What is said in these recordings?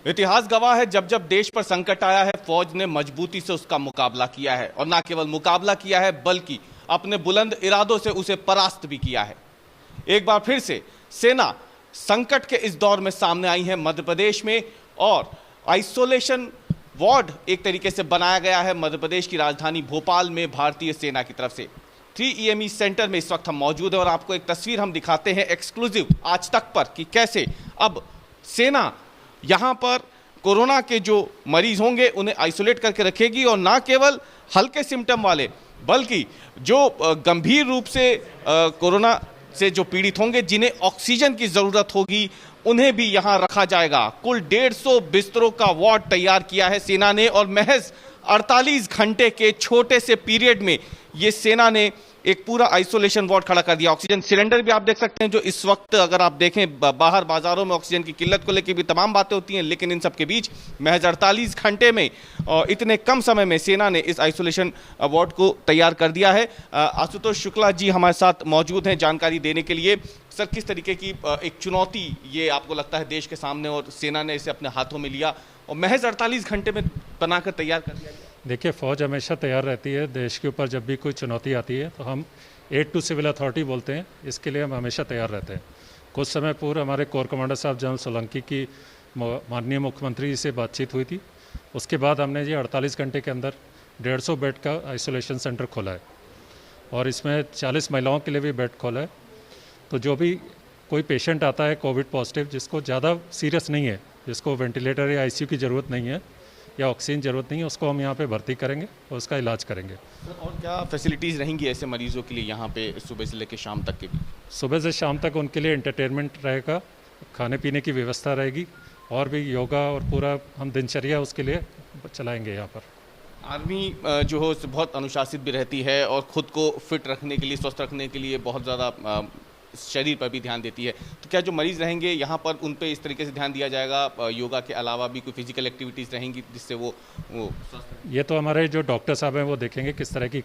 इतिहास गवाह है, जब जब देश पर संकट आया है फौज ने मजबूती से उसका मुकाबला किया है और न केवल मुकाबला किया है बल्कि अपने बुलंद इरादों से उसे परास्त भी किया है। एक बार फिर से सेना संकट के इस दौर में सामने आई है मध्य प्रदेश में और आइसोलेशन वार्ड एक तरीके से बनाया गया है मध्य प्रदेश की राजधानी भोपाल में भारतीय सेना की तरफ से। 3EME सेंटर में इस वक्त हम मौजूद हैं और आपको एक तस्वीर हम दिखाते हैं एक्सक्लूसिव आज तक पर कि कैसे अब सेना यहां पर कोरोना के जो मरीज होंगे उन्हें आइसोलेट करके रखेगी और ना केवल हल्के सिम्टम वाले बल्कि जो गंभीर रूप से कोरोना से जो पीड़ित होंगे जिन्हें ऑक्सीजन की जरूरत होगी उन्हें भी यहां रखा जाएगा। कुल 150 बिस्तरों का वार्ड तैयार किया है सेना ने और महज 48 घंटे के छोटे से पीरियड में ये सेना ने एक पूरा आइसोलेशन वार्ड खड़ा कर दिया। ऑक्सीजन सिलेंडर भी आप देख सकते हैं जो इस वक्त अगर आप देखें बाहर बाजारों में ऑक्सीजन की किल्लत को लेकर भी तमाम बातें होती हैं, लेकिन इन सब के बीच महज 48 घंटे में और इतने कम समय में सेना ने इस आइसोलेशन वार्ड को तैयार कर दिया है। आशुतोष शुक्ला जी हमारे साथ मौजूद हैं जानकारी देने के लिए। सर, किस तरीके की एक चुनौती ये आपको लगता है देश के सामने और सेना ने इसे अपने हाथों में लिया और महज 48 घंटे में बनाकर तैयार कर दिया? देखिए, फ़ौज हमेशा तैयार रहती है देश के ऊपर जब भी कोई चुनौती आती है तो हम एड टू सिविल अथॉरिटी बोलते हैं, इसके लिए हम हमेशा तैयार रहते हैं। कुछ समय पूर्व हमारे कोर कमांडर साहब जनरल सोलंकी की माननीय मुख्यमंत्री से बातचीत हुई थी। उसके बाद हमने ये 48 घंटे के अंदर 150 बेड का आइसोलेशन सेंटर खोला है और इसमें 40 महिलाओं के लिए भी बेड खोला है। तो जो भी कोई पेशेंट आता है कोविड पॉजिटिव जिसको ज़्यादा सीरियस नहीं है, जिसको वेंटिलेटर या ICU की ज़रूरत नहीं है या ऑक्सीजन ज़रूरत नहीं है, उसको हम यहाँ पे भर्ती करेंगे और उसका इलाज करेंगे। और क्या फैसिलिटीज़ रहेंगी ऐसे मरीजों के लिए यहाँ पे सुबह से लेकर शाम तक के भी? सुबह से शाम तक उनके लिए एंटरटेनमेंट रहेगा, खाने पीने की व्यवस्था रहेगी और भी योगा और पूरा हम दिनचर्या उसके लिए चलाएंगे यहाँ पर। आर्मी जो हो बहुत अनुशासित भी रहती है और ख़ुद को फिट रखने के लिए, स्वस्थ रखने के लिए बहुत ज़्यादा शरीर पर भी ध्यान देती है। तो क्या जो मरीज़ रहेंगे यहाँ पर उन पे इस तरीके से ध्यान दिया जाएगा? योगा के अलावा भी कोई फिजिकल एक्टिविटीज़ रहेंगी जिससे वो ये तो हमारे जो डॉक्टर साहब हैं वो देखेंगे किस तरह की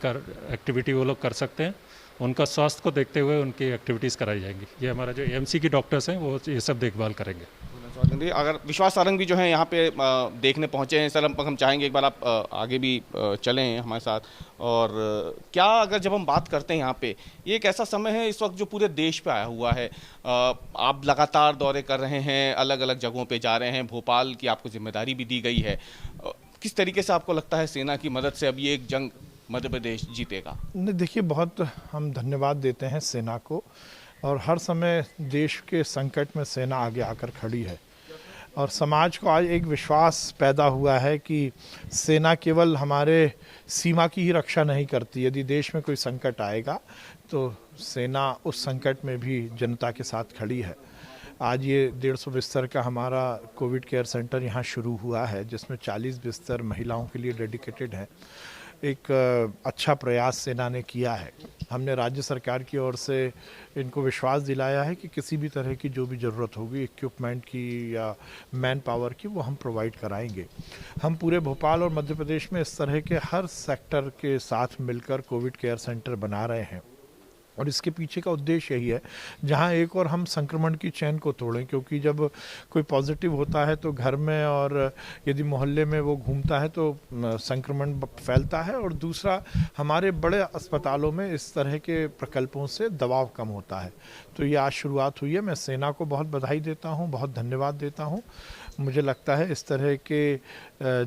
एक्टिविटी वो लोग कर सकते हैं। उनका स्वास्थ्य को देखते हुए उनकी एक्टिविटीज़ कराई जाएंगी। ये हमारा जो AMC की डॉक्टर्स हैं वो ये सब देखभाल करेंगे। अगर विश्वास सारंग भी जो है यहाँ पे देखने पहुँचे हैं सर, हम चाहेंगे एक बार आप आगे भी चलें हमारे साथ। और क्या अगर जब हम बात करते हैं यहाँ पे, ये एक ऐसा समय है इस वक्त जो पूरे देश पे आया हुआ है, आप लगातार दौरे कर रहे हैं, अलग अलग जगहों पे जा रहे हैं, भोपाल की आपको जिम्मेदारी भी दी गई है, किस तरीके से आपको लगता है सेना की मदद से अब ये एक जंग मध्य प्रदेश जीतेगा? नहीं, देखिए, बहुत हम धन्यवाद देते हैं सेना को और हर समय देश के संकट में सेना आगे आकर खड़ी है और समाज को आज एक विश्वास पैदा हुआ है कि सेना केवल हमारे सीमा की ही रक्षा नहीं करती। यदि देश में कोई संकट आएगा तो सेना उस संकट में भी जनता के साथ खड़ी है। आज ये 150 बिस्तर का हमारा कोविड केयर सेंटर यहाँ शुरू हुआ है जिसमें 40 बिस्तर महिलाओं के लिए डेडिकेटेड है। एक अच्छा प्रयास सेना ने किया है। हमने राज्य सरकार की ओर से इनको विश्वास दिलाया है कि किसी भी तरह की जो भी ज़रूरत होगी इक्विपमेंट की या मैन पावर की, वो हम प्रोवाइड कराएंगे। हम पूरे भोपाल और मध्य प्रदेश में इस तरह के हर सेक्टर के साथ मिलकर कोविड केयर सेंटर बना रहे हैं और इसके पीछे का उद्देश्य यही है जहां एक और हम संक्रमण की चेन को तोड़ें, क्योंकि जब कोई पॉजिटिव होता है तो घर में और यदि मोहल्ले में वो घूमता है तो संक्रमण फैलता है और दूसरा हमारे बड़े अस्पतालों में इस तरह के प्रकल्पों से दबाव कम होता है। तो ये आज शुरुआत हुई है। मैं सेना को बहुत बधाई देता हूँ, बहुत धन्यवाद देता हूँ। मुझे लगता है इस तरह के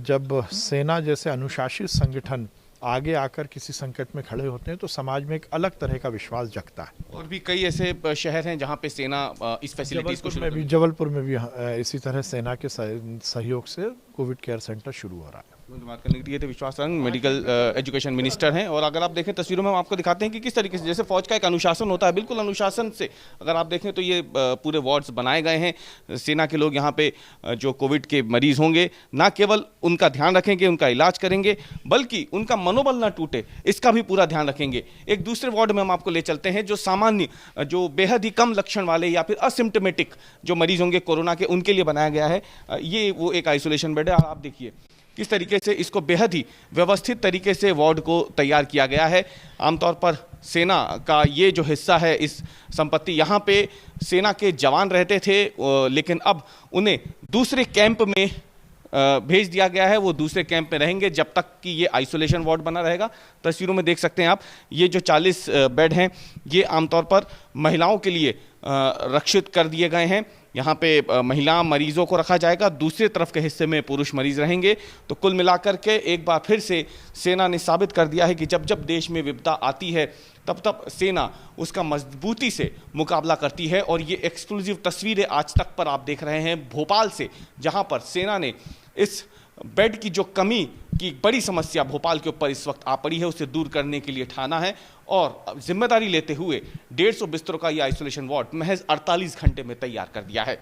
जब सेना जैसे अनुशासित संगठन आगे आकर किसी संकट में खड़े होते हैं तो समाज में एक अलग तरह का विश्वास जगता है। और भी कई ऐसे शहर हैं जहाँ पे सेना इस फैसिलिटीज को जबलपुर में भी इसी तरह सेना के सहयोग से कोविड केयर सेंटर शुरू हो रहा है। बात करने के लिए थे विश्वास सारंग, मेडिकल एजुकेशन मिनिस्टर हैं। और अगर आप देखें तस्वीरों में हम आपको दिखाते हैं कि किस तरीके से जैसे फौज का एक अनुशासन होता है, बिल्कुल अनुशासन से अगर आप देखें तो ये पूरे वार्ड्स बनाए गए हैं। सेना के लोग यहाँ पे जो कोविड के मरीज होंगे ना केवल उनका ध्यान रखेंगे, उनका इलाज करेंगे, बल्कि उनका मनोबल ना टूटे इसका भी पूरा ध्यान रखेंगे। एक दूसरे वार्ड में हम आपको ले चलते हैं जो सामान्य, जो बेहद ही कम लक्षण वाले या फिर असिम्टोमेटिक जो मरीज होंगे कोरोना के, उनके लिए बनाया गया है। ये वो एक आइसोलेशन बेड है। आप देखिए किस तरीके से इसको बेहद ही व्यवस्थित तरीके से वार्ड को तैयार किया गया है। आमतौर पर सेना का ये जो हिस्सा है, इस संपत्ति, यहाँ पे सेना के जवान रहते थे, लेकिन अब उन्हें दूसरे कैंप में भेज दिया गया है। वो दूसरे कैंप में रहेंगे जब तक कि ये आइसोलेशन वार्ड बना रहेगा। तस्वीरों में देख सकते हैं आप, ये जो 40 बेड हैं ये आमतौर पर महिलाओं के लिए रक्षित कर दिए गए हैं। यहाँ पे महिला मरीजों को रखा जाएगा, दूसरी तरफ के हिस्से में पुरुष मरीज रहेंगे। तो कुल मिलाकर के एक बार फिर से सेना ने साबित कर दिया है कि जब जब देश में विपदा आती है तब तब सेना उसका मजबूती से मुकाबला करती है। और ये एक्सक्लूसिव तस्वीरें आज तक पर आप देख रहे हैं भोपाल से, जहां पर सेना ने इस बेड की जो कमी की बड़ी समस्या भोपाल के ऊपर इस वक्त आ पड़ी है, उसे दूर करने के लिए ठाना है और जिम्मेदारी लेते हुए 150 बिस्तरों का यह आइसोलेशन वार्ड महज 48 घंटे में तैयार कर दिया है।